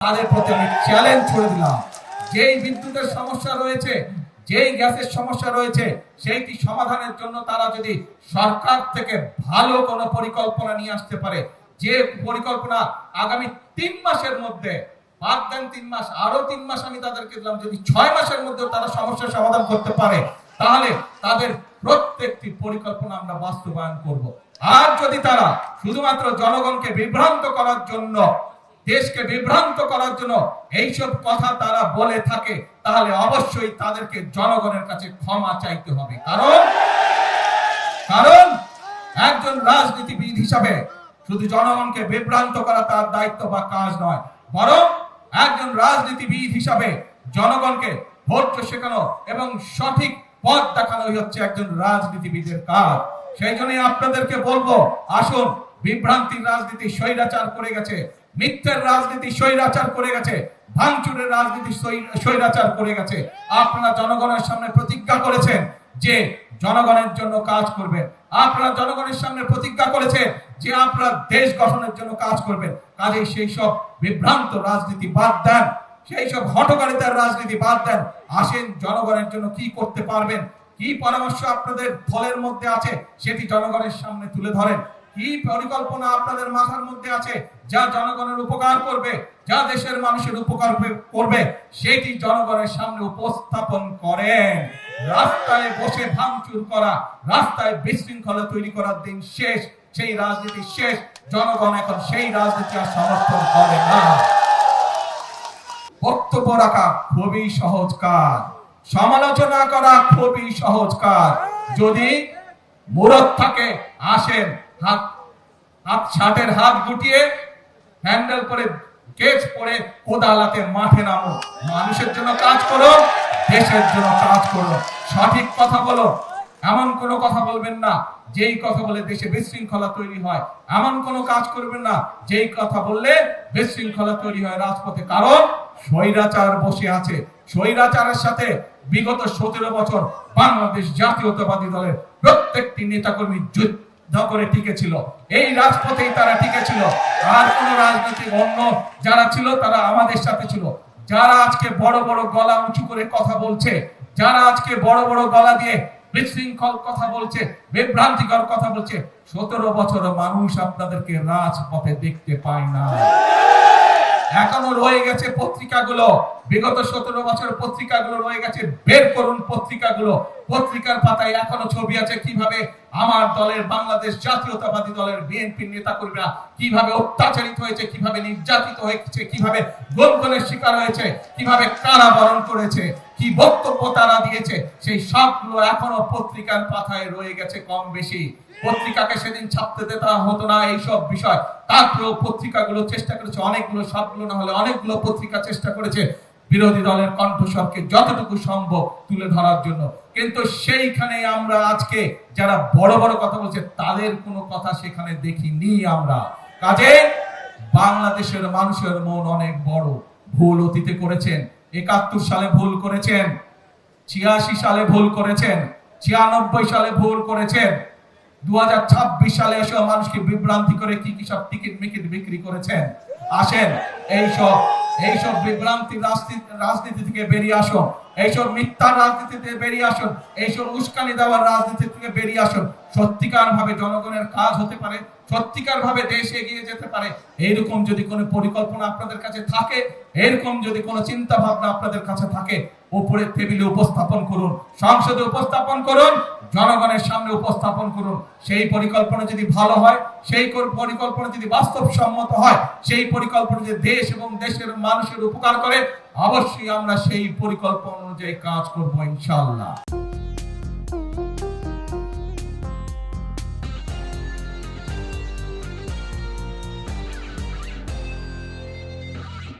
তাদের প্রতি আমি চ্যালেঞ্জ ছুড়ে দিলাম, যেই বিদ্যুতের সমস্যা রয়েছে, যেই গ্যাসের সমস্যা রয়েছে, সেইটি সমাধানের জন্য তারা যদি সরকার থেকে ভালো কোনো পরিকল্পনা নিয়ে আসতে পারে, যে পরিকল্পনা আগামী 3 মাসের মধ্যে, বাদ দেন 3 মাস, আরো 3 মাস আমি তাদেরকে দিলাম, যদি 6 মাসের মধ্যে তারা সমস্যার সমাধান করতে পারে, তাহলে তাদের প্রত্যেকটি পরিকল্পনা আমরা বাস্তবায়ন করব। আর যদি তারা শুধুমাত্র জনগণকে বিভ্রান্ত করার জন্য, দেশকে বিভ্রান্ত করার জন্য এইসব কথা তারা বলে থাকে, তাহলে অবশ্যই তাদেরকে জনগণের কাছে ক্ষমা চাইতে হবে। কারণ একজন রাজনীতিবিদ হিসাবে শুধু জনগণকে বিভ্রান্ত করা তার দায়িত্ব বা কাজ নয়, বরং একজন রাজনীতিবিদ হিসাবে জনগণকে ধৈর্য শেখানো এবং সঠিক পথ দেখানোই হচ্ছে একজন রাজনীতিবিদের কাজ। সেই জন্যই আপনাদেরকে বলবো, আসুন, বিভ্রান্তির রাজনীতি স্বৈরাচার করে গেছে, মিথ্যের রাজনীতি স্বৈরাচার করে গেছে, ভাঙচুরের রাজনীতি স্বৈরাচার করে গেছে। আপনারা জনগণের সামনে প্রতিজ্ঞা করেছেন যে জনগণের জন্য কাজ করবেন, আপনারা জনগণের সামনে প্রতিজ্ঞা করেছেন যে আপনারা দেশ গঠনের জন্য কাজ করবেন। কাজেই সেই সব বিভ্রান্ত রাজনীতি বাদ দেন, সেই সব হঠকারিতার রাজনীতি বাদ দেন। আসেন, জনগণের জন্য কি করতে পারবেন, কি পরামর্শ আপনাদের দলের মধ্যে আছে, সেটি জনগণের সামনে তুলে ধরেন। কি পরিকল্পনা আপনাদের মাথার মধ্যে আছে যা জনগণের উপকার করবে, যা দেশের মানুষের উপকার করবে, সেটি জনগণের সামনে উপস্থাপন করেন। রাস্তায় বসে ভাঙচুর করা, রাস্তায় বিশৃঙ্খলা তৈরি করার দিন শেষ, সেই রাজনীতি শেষ। জনগণ এখন সেই রাজনীতি আর সমর্থন করে না। বক্তব্য রাখা খুবই সহজ কাজ, সমালোচনা করা খুবই সহজ কাজ। যদি মুরত থাকে, আসেন, শার্টের হাত গুটিয়ে হ্যান্ডেল করে কেস পরে কোদালাতে মাঠে নামো, মানুষের জন্য কাজ করো, দেশের জন্য কাজ করো, সঠিক কথা বলো। এমন কোনো কথা বলবেন না যেই কথা বলে দেশে বিশৃঙ্খলা তৈরি হয়, এমন কোনো কাজ করবেন না যেই কথা বললে বিশৃঙ্খলা তৈরি হয় রাজপথে। কারণ স্বৈরাচার বসে আছে, স্বৈরাচারের সাথে বিগত 17 বছর বাংলাদেশ জাতীয়তাবাদী দলের প্রত্যেকটি নেতাকর্মী যুদ্ধ করে টিকেছিল, এই রাজপথেই তারা টিকেছিল। আর কোন রাজনৈতিক অন্য যারা ছিল তারা আমাদের সাথে ছিল। যারা আজকে বড় বড় গলা উঁচু করে কথা বলছে, যারা আজকে বড় বড় গলা দিয়ে বিশৃঙ্খল কথা বলছে, বিভ্রান্তিকর কথা বলছে, 17 বছর মানুষ আপনাদেরকে রাজপথে দেখতে পায় না। এখনো রয়ে গেছে পত্রিকাগুলো, বিগত 17 বছর পত্রিকাগুলো রয়ে গেছে। বের করুন পত্রিকাগুলো, পত্রিকার পাতায় এখনো ছবি আছে কিভাবে আমার দলের, বাংলাদেশ জাতীয়তাবাদী দলের বিএনপির নেতাকর্মীরা কিভাবে অত্যাচারিত হয়েছে, কিভাবে নির্যাতিত হয়েছে, কিভাবে গোলমালের শিকার হয়েছে, কিভাবে কারাবরণ করেছে, কি বক্তব্য তারা দিয়েছে, সেই সবগুলো এখনো পত্রিকার পাতায় রয়ে গেছে কম বেশি। পত্রিকাকে সেদিন ছাপতে দেওয়া হতো না এইসব বিষয়, তারপরেও পত্রিকাগুলো চেষ্টা করেছে, অনেকগুলো, সবগুলো না হলে অনেকগুলো পত্রিকা চেষ্টা করেছে বিরোধী দলের কণ্ঠস্বরকে যতটুকু সম্ভব তুলে ধরার জন্য। কিন্তু সেইখানে আমরা আজকে যারা বড় বড় কথা বলছে তাদের কোনো কথা সেখানে দেখিনি আমরা। কাজে বাংলাদেশের মানুষের মন অনেক বড়। ভুল অতীতে করেছেন, 71 সালে ভুল করেছেন, 86 সালে ভুল করেছেন, 96 সালে ভুল করেছেন, 2026 সালে এসব মানুষকে বিভ্রান্তি করে কি কি সব টিকিট মিকিট বিক্রি করেছেন। আসেন, এইসব বিভ্রান্তি রাজনীতি থেকে বেরিয়ে আসুন, এইসব মিথ্যার রাজনীতি থেকে বেরিয়ে আসুন, এইসব উস্কানি দেওয়ার রাজনীতি থেকে বেরিয়ে আসুন। সত্যিকার ভাবে জনগণের কাজ হতে পারে, সত্যিকার ভাবে দেশ এগিয়ে যেতে পারে, এইরকম যদি কোনো পরিকল্পনা আপনাদের কাছে থাকে, এরকম যদি কোনো চিন্তা ভাবনা আপনাদের কাছে থাকে, উপরে টেবিলে উপস্থাপন করুন, সংসদে উপস্থাপন করুন, জনগণের সামনে উপস্থাপন করুন। সেই পরিকল্পনা যদি ভালো হয়, সেই পরিকল্পনা যদি বাস্তবসম্মত হয়, সেই পরিকল্পনা যদি দেশ এবং দেশের মানুষের উপকার করে, অবশ্যই আমরা সেই পরিকল্পনা অনুযায়ী কাজ করব ইনশাআল্লাহ।